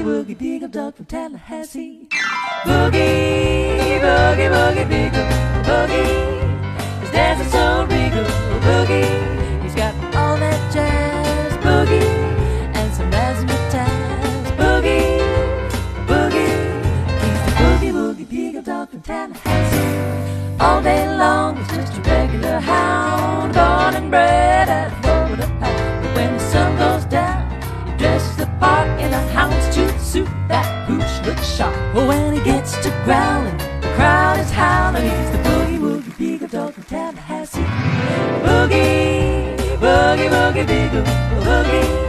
woogie beagle dog from Tallahassee. Boogie, boogie, boogie, beagle, boogie. His dad's a soul regal, boogie. He's got all that jazz, boogie, and some razzmatazz, boogie, boogie. He's the boogie, woogie beagle dog from Tallahassee. All day long, he's just a regular hound, born and bred at Florida Pound. But when the sun goes down, he dresses the part in a houndstooth suit. That hooch looks sharp. But when he gets to growling, the crowd is howling. He's the boogie woogie beagle dog from Tallahassee. Boogie, boogie, boogie beagle, boogie.